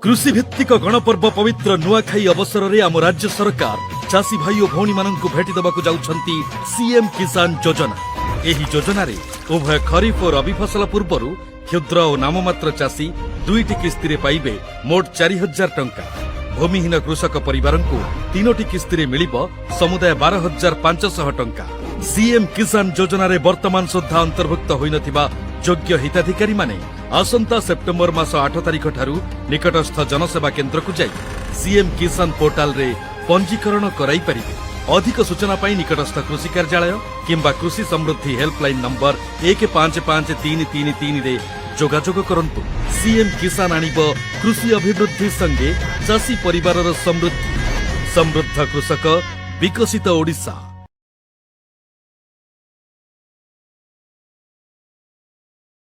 कृषि भित्तिक गणपर्व पवित्र नुआखाई अवसर में आम राज्य सरकार चाषी भाई और भौणी मानक भेटी देवाक जाउछंती सीएम किसान योजना। एही योजना रे उभय खरीफ और रबी फसल पूर्व क्षुद्र और नाममात्र चाषी दुईटी किस्ती रे पाइबे मोट 4000 टंका। भूमिहीन कृषक परिवार को 3टी किस्ती रे मिलिबो समुदाय 12500 टंका। सीएम किसान योजना रे वर्तमान सुद्धा अंतर्भुक्त होई नथिबा योग्य हिताधिकारी माने आसंता सेप्टेम्बर मास 8 तारिख ठारू निकटस्थ जनसेवा केन्द्र को जाई सीएम किसान पोर्टाल रे पंजीकरण कराई परिबे। अधिक सूचना पाई निकटस्थ कृषि कार्यालय किंबा कृषि समृद्धि हेल्पलाइन नंबर 155333 रे जोगाजोग करंतु। सीएम किसान आनिबो कृषि अभिवृद्धि संगे चाषी परिवारर समृद्धि। समृद्ध कृषक विकसित ओडिशा।